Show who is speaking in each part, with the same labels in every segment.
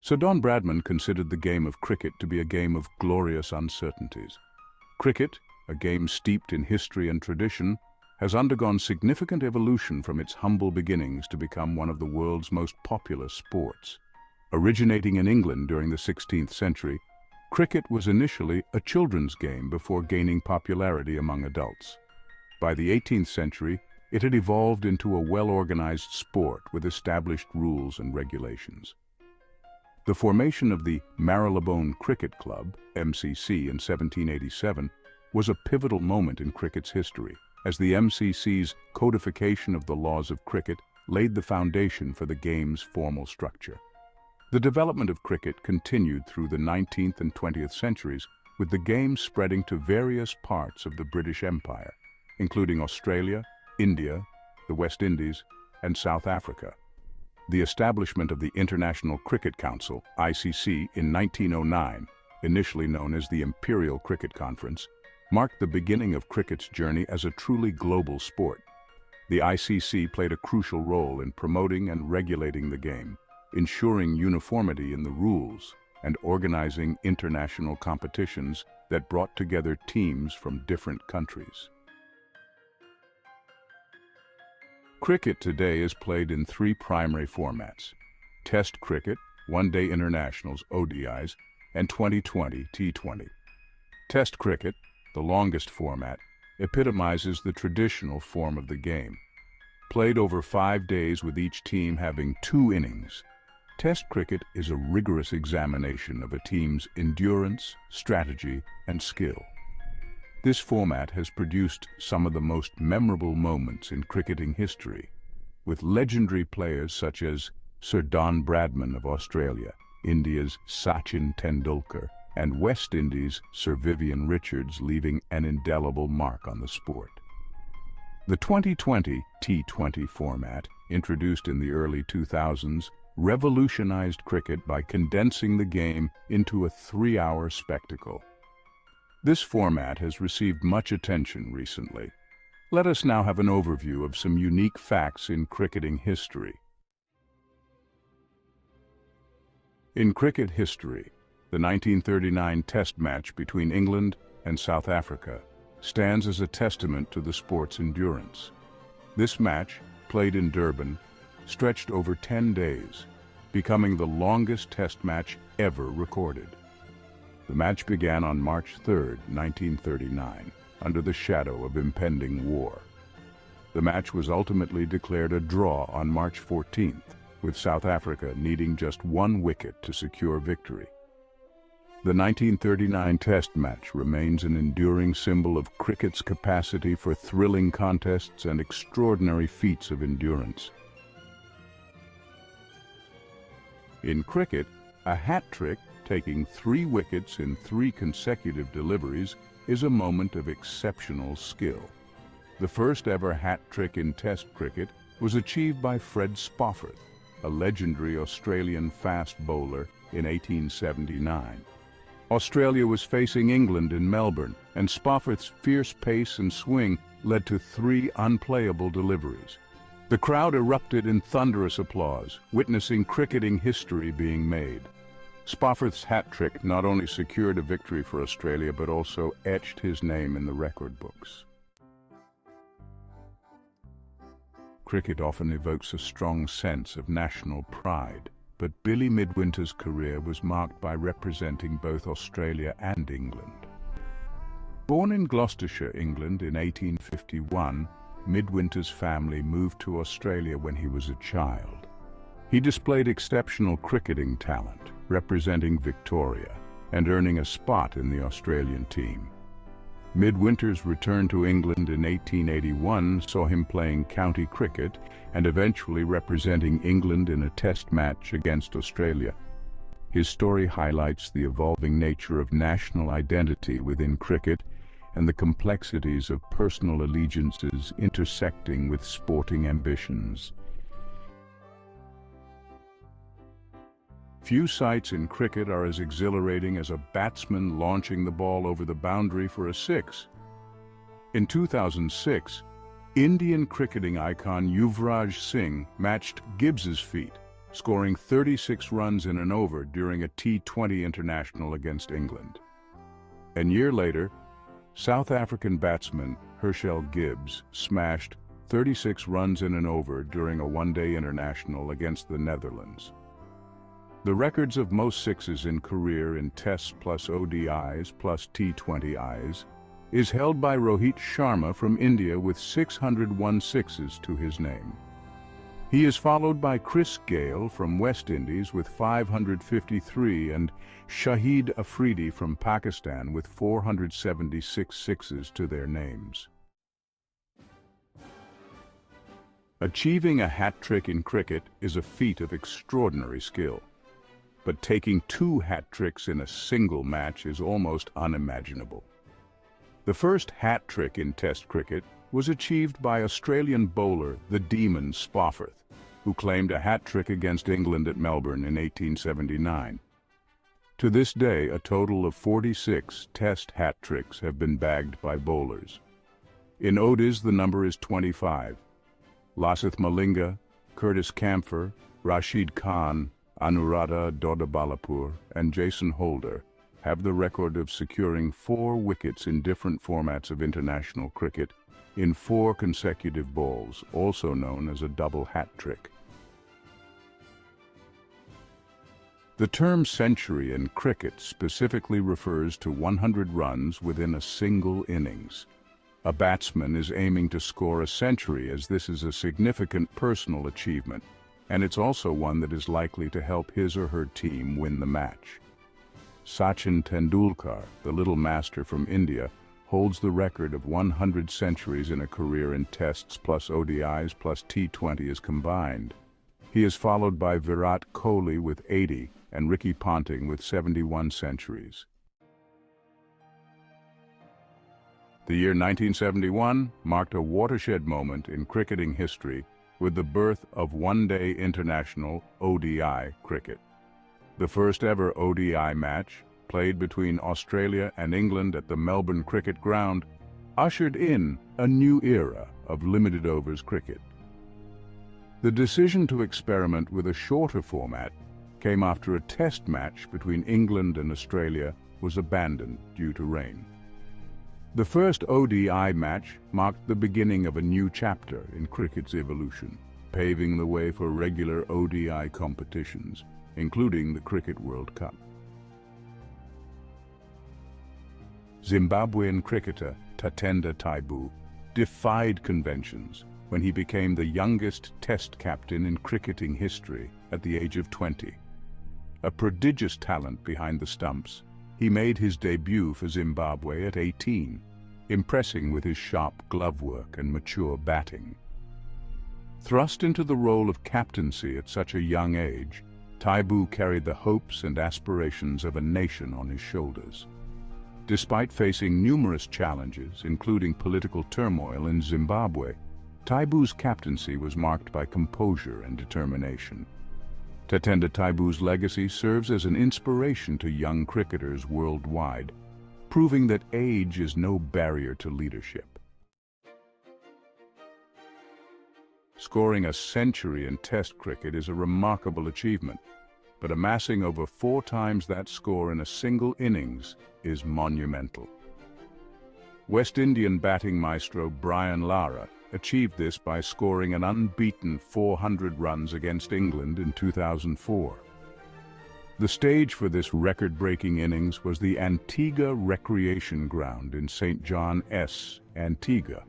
Speaker 1: Sir Don Bradman considered the game of cricket to be a game of glorious uncertainties. Cricket, a game steeped in history and tradition, has undergone significant evolution from its humble beginnings to become one of the world's most popular sports. Originating in England during the 16th century, cricket was initially a children's game before gaining popularity among adults. By the 18th century, it had evolved into a well-organized sport with established rules and regulations. The formation of the Marylebone Cricket Club, MCC, in 1787 was a pivotal moment in cricket's history, as the MCC's codification of the laws of cricket laid the foundation for the game's formal structure. The development of cricket continued through the 19th and 20th centuries, with the game spreading to various parts of the British Empire, including Australia, India, the West Indies, and South Africa. The establishment of the International Cricket Council, ICC, in 1909, initially known as the Imperial Cricket Conference, marked the beginning of cricket's journey as a truly global sport. The ICC played a crucial role in promoting and regulating the game, ensuring uniformity in the rules, and organizing international competitions that brought together teams from different countries. Cricket today is played in three primary formats: Test cricket, One-Day Internationals, ODIs, and 2020 T20. Test cricket, the longest format, epitomizes the traditional form of the game. Played over 5 days with each team having 2 innings, Test cricket is a rigorous examination of a team's endurance, strategy, and skill. This format has produced some of the most memorable moments in cricketing history, with legendary players such as Sir Don Bradman of Australia, India's Sachin Tendulkar, and West Indies' Sir Vivian Richards leaving an indelible mark on the sport. The 2020 T20 format, introduced in the early 2000s, revolutionized cricket by condensing the game into a 3-hour spectacle. This format has received much attention recently. Let us now have an overview of some unique facts in cricketing history. In cricket history, the 1939 Test match between England and South Africa stands as a testament to the sport's endurance. This match, played in Durban, stretched over 10 days, becoming the longest Test match ever recorded. The match began on March 3, 1939, under the shadow of impending war. The match was ultimately declared a draw on March 14th, with South Africa needing just 1 wicket to secure victory. The 1939 Test match remains an enduring symbol of cricket's capacity for thrilling contests and extraordinary feats of endurance. In cricket, a hat trick, taking 3 wickets in 3 consecutive deliveries, is a moment of exceptional skill. The first ever hat trick in Test cricket was achieved by Fred Spofforth, a legendary Australian fast bowler, in 1879. Australia was facing England in Melbourne, and Spofforth's fierce pace and swing led to 3 unplayable deliveries. The crowd erupted in thunderous applause, witnessing cricketing history being made. Spofforth's hat trick not only secured a victory for Australia, but also etched his name in the record books. Cricket often evokes a strong sense of national pride, but Billy Midwinter's career was marked by representing both Australia and England. Born in Gloucestershire, England in 1851, Midwinter's family moved to Australia when he was a child. He displayed exceptional cricketing talent, representing Victoria and earning a spot in the Australian team. Midwinter's return to England in 1881 saw him playing county cricket and eventually representing England in a Test match against Australia. His story highlights the evolving nature of national identity within cricket and the complexities of personal allegiances intersecting with sporting ambitions. Few sights in cricket are as exhilarating as a batsman launching the ball over the boundary for a 6. In 2006, Indian cricketing icon Yuvraj Singh matched Gibbs's feat, scoring 36 runs in an over during a T20 international against England. A year later, South African batsman Herschel Gibbs smashed 36 runs in an over during a one-day international against the Netherlands. The records of most sixes in career in Tests plus ODIs plus T20Is is held by Rohit Sharma from India with 601 sixes to his name. He is followed by Chris Gayle from West Indies with 553 and Shahid Afridi from Pakistan with 476 sixes to their names. Achieving a hat-trick in cricket is a feat of extraordinary skill, but taking 2 hat-tricks in a single match is almost unimaginable. The first hat-trick in Test cricket was achieved by Australian bowler the Demon Spofforth, who claimed a hat-trick against England at Melbourne in 1879. To this day, a total of 46 Test hat-tricks have been bagged by bowlers. In ODIs, the number is 25. Lasith Malinga, Curtis Camphor, Rashid Khan, Anuradha Dodabalapur, and Jason Holder have the record of securing 4 wickets in different formats of international cricket in 4 consecutive balls, also known as a double hat trick. The term century in cricket specifically refers to 100 runs within a single innings. A batsman is aiming to score a century, as this is a significant personal achievement, and it's also one that is likely to help his or her team win the match. Sachin Tendulkar, the little master from India, holds the record of 100 centuries in a career in Tests plus ODIs plus T20s combined. He is followed by Virat Kohli with 80 and Ricky Ponting with 71 centuries. The year 1971 marked a watershed moment in cricketing history with the birth of one-day international ODI cricket. The first ever ODI match, played between Australia and England at the Melbourne Cricket Ground, ushered in a new era of limited overs cricket. The decision to experiment with a shorter format came after a test match between England and Australia was abandoned due to rain. The first ODI match marked the beginning of a new chapter in cricket's evolution, paving the way for regular ODI competitions, including the Cricket World Cup. Zimbabwean cricketer Tatenda Taibu defied conventions when he became the youngest Test captain in cricketing history at the age of 20. A prodigious talent behind the stumps, he made his debut for Zimbabwe at 18, impressing with his sharp glove work and mature batting. Thrust into the role of captaincy at such a young age, Taibu carried the hopes and aspirations of a nation on his shoulders. Despite facing numerous challenges, including political turmoil in Zimbabwe, Taibu's captaincy was marked by composure and determination. Tatenda Taibu's legacy serves as an inspiration to young cricketers worldwide, proving that age is no barrier to leadership. Scoring a century in Test cricket is a remarkable achievement, but amassing over 4 times that score in a single innings is monumental. West Indian batting maestro Brian Lara achieved this by scoring an unbeaten 400 runs against England in 2004. The stage for this record-breaking innings was the Antigua Recreation Ground in St. John S, Antigua.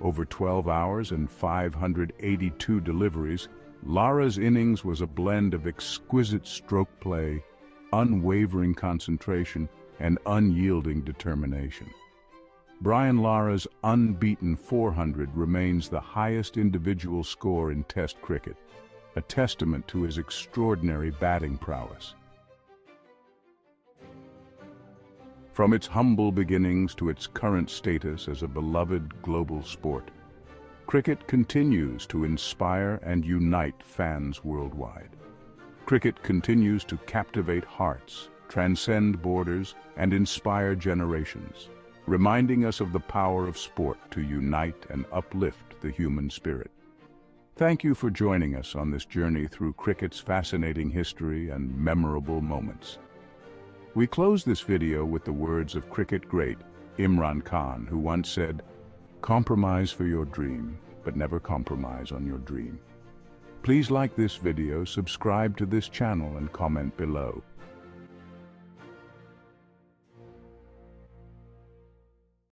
Speaker 1: Over 12 hours and 582 deliveries, Lara's innings was a blend of exquisite stroke play, unwavering concentration, and unyielding determination. Brian Lara's unbeaten 400 remains the highest individual score in Test cricket, a testament to his extraordinary batting prowess. From its humble beginnings to its current status as a beloved global sport, cricket continues to inspire and unite fans worldwide. Cricket continues to captivate hearts, transcend borders, and inspire generations, reminding us of the power of sport to unite and uplift the human spirit. Thank you for joining us on this journey through cricket's fascinating history and memorable moments. We close this video with the words of cricket great Imran Khan, who once said, "Compromise for your dream, but never compromise on your dream." Please like this video, subscribe to this channel, and comment below.